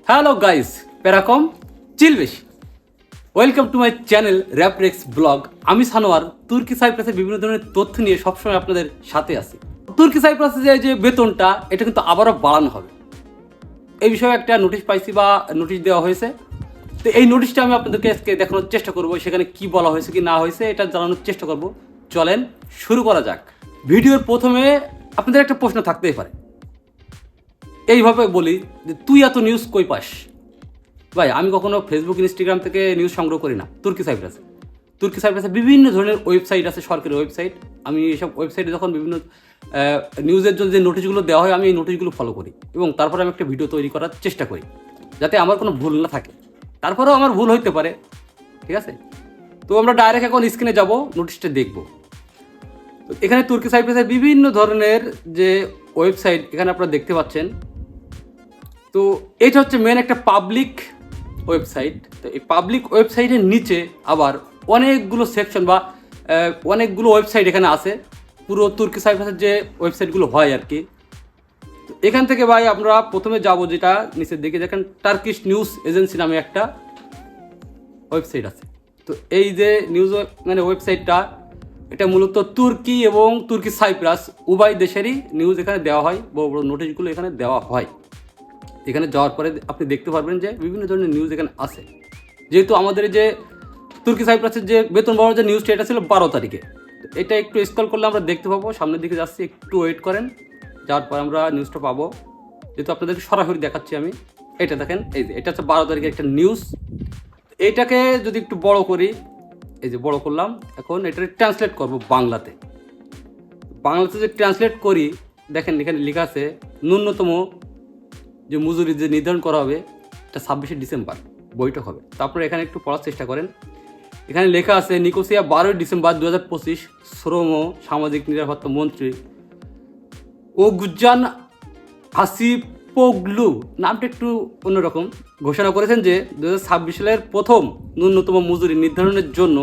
Hello guys, প্যারাকম চিল বেশি। Welcome to my channel Raprex blog. আমি সানোয়ার তুর্কি সাইপ্রাসের বিভিন্ন ধরনের তথ্য নিয়ে সবসময় আপনাদের সাথে আছি। তুর্কি সাইপ্রাসে যে বেতনটা এটা কিন্তু আবারও বাড়ানো হবে, এই বিষয়ে একটা নোটিশ পাইছি বা নোটিশ দেওয়া হয়েছে। তো এই নোটিশটা আমি আপনাদেরকে আজকে দেখানোর চেষ্টা করব, সেখানে কি বলা হয়েছে কি না হয়েছে এটা জানানোর চেষ্টা করব। চলেন শুরু করা যাক। ভিডিওর প্রথমে আপনাদের একটা প্রশ্ন থাকতেই পারে, এইভাবে বলি যে তুই এত নিউজ কই পাস? ভাই, আমি কখনো ফেসবুক ইনস্টাগ্রাম থেকে নিউজ সংগ্রহ করি না। তুর্কি সাইপ্রাসে বিভিন্ন ধরনের ওয়েবসাইট আছে, সরকারি ওয়েবসাইট। আমি এইসব ওয়েবসাইটে যখন বিভিন্ন নিউজের জন্য যে নোটিশগুলো দেওয়া হয়, আমি এই নোটিশগুলো ফলো করি এবং তারপরে আমি একটা ভিডিও তৈরি করার চেষ্টা করি যাতে আমার কোনো ভুল না থাকে। তারপরেও আমার ভুল হইতে পারে, ঠিক আছে? তো আমরা ডাইরেক্ট এখন স্ক্রিনে যাব, নোটিশটা দেখব। তো এখানে তুর্কি সাইপ্রাসের বিভিন্ন ধরনের যে ওয়েবসাইট এখানে আপনারা দেখতে পাচ্ছেন। তো এটা হচ্ছে মেন একটা পাবলিক ওয়েবসাইট। তো এই পাবলিক ওয়েবসাইটের নিচে আবার অনেকগুলো সেকশন বা অনেকগুলো ওয়েবসাইট এখানে আছে, পুরো তুর্কি সাইপ্রাসের যে ওয়েবসাইটগুলো হয় আর কি। তো এখান থেকে ভাই আমরা প্রথমে যাব, যেটা নিচের দিকে দেখেন টার্কিশ নিউজ এজেন্সি নামে একটা ওয়েবসাইট আছে। তো এই যে নিউজ মানে ওয়েবসাইটটা, এটা মূলত তুর্কি এবং তুর্কি সাইপ্রাস উভয় দেশেরই নিউজ এখানে দেওয়া হয়, বড় বড় নোটিশগুলো এখানে দেওয়া হয়। এখানে যাওয়ার পরে আপনি দেখতে পারবেন যে বিভিন্ন ধরনের নিউজ এখানে আছে। যেহেতু আমাদের যে তুর্কি সাইপ্রাসের যে বেতন বাড়ানোর যে নিউজটা, এটা ছিল 12 তারিখে। এটা একটু স্ক্রল করলে আমরা দেখতে পাবো, সামনের দিকে যাচ্ছি, একটু ওয়েট করেন। যাওয়ার পর আমরা নিউজটা পাবো, যেহেতু আপনাদেরকে সরাসরি দেখাচ্ছি আমি। এটা দেখেন, এই যে এটা হচ্ছে 12 তারিখের একটা নিউজ। এইটাকে যদি একটু বড় করি, এই যে বড় করলাম, এখন এটা ট্রান্সলেট করব বাংলাতে। বাংলাতে যে ট্রান্সলেট করি, দেখেন এখানে লেখা আছে ন্যূনতম যে মজুরি যে নির্ধারণ করা হবে, এটা 26শে ডিসেম্বর বৈঠক হবে। তো আপনারা এখানে একটু পড়ার চেষ্টা করেন। এখানে লেখা আছে নিকোসিয়া 12 ডিসেম্বর 2025 শ্রম সামাজিক নিরাপত্তা মন্ত্রী ওগুজান হাসিপোগলু, নামটা একটু অন্যরকম, ঘোষণা করেছেন যে 2026 সালের প্রথম ন্যূনতম মজুরি নির্ধারণের জন্য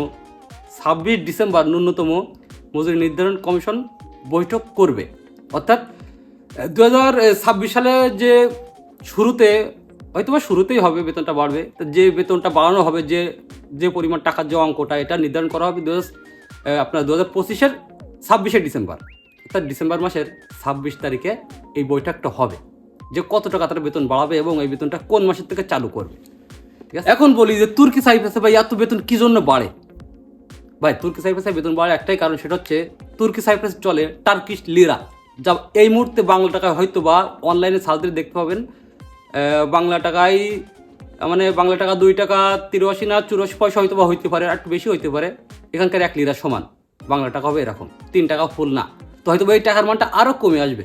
26 ডিসেম্বর ন্যূনতম মজুরি নির্ধারণ কমিশন বৈঠক করবে। অর্থাৎ 2026 সালে যে শুরুতে, হয়তো বা শুরুতেই হবে বেতনটা বাড়বে। যে বেতনটা বাড়ানো হবে, যে পরিমাণ টাকার যে অঙ্কটা, এটা নির্ধারণ করা হবে আপনার 2025-এর 26শে ডিসেম্বর, অর্থাৎ ডিসেম্বর মাসের 26 তারিখে এই বৈঠকটা হবে, যে কত টাকা তারা বেতন বাড়াবে এবং এই বেতনটা কোন মাসের থেকে চালু করবে। ঠিক আছে, এখন বলি যে তুর্কি সাইপ্রাসে ভাই এত বেতন কী জন্য বাড়ে? ভাই, তুর্কি সাইপ্রাসে বেতন বাড়ে একটাই কারণ, সেটা হচ্ছে তুর্কি সাইপ্রাস চলে টার্কিশ লিরা, যা এই মুহূর্তে বাংলা টাকায় হয়তো বা অনলাইনে সার্চ দিলে দেখতে পাবেন, বাংলা টাকায় মানে বাংলা টাকা 2 টাকা 83 না 84 পয়সা হয়তো বা হইতে পারে, আর একটু বেশি হইতে পারে। এখানকার 1 লিরা সমান বাংলা টাকা হবে এরকম 3 টাকা ফুল না। তো হয়তো এই টাকার মানটা আরও কমে আসবে,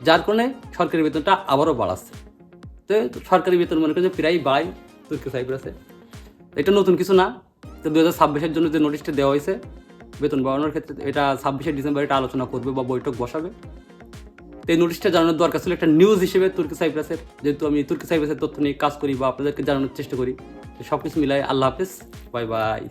যার কারণে সরকারি বেতনটা আবারও বাড়াচ্ছে। তো সরকারি বেতন মনে করেন প্রায় বাড়ায় তুর্কি সাইপ্রাসে, এটা নতুন কিছু না। তো 2026-এর জন্য যে নোটিশটা দেওয়া হয়েছে বেতন বাড়ানোর ক্ষেত্রে, এটা 26শে ডিসেম্বর এটা আলোচনা করবে বা বৈঠক বসাবে। তো এই নোটিশটা জানানোর দরকার ছিল একটা নিউজ হিসেবে তুর্কি সাইপ্রাসের, যেহেতু আমি তুর্কি সাইপ্রাসের তথ্য নিয়ে কাজ করি বা আপনাদেরকে জানানোর চেষ্টা করি। সব কিছু মিলাই আল্লাহ হাফেজ, বাই বাই।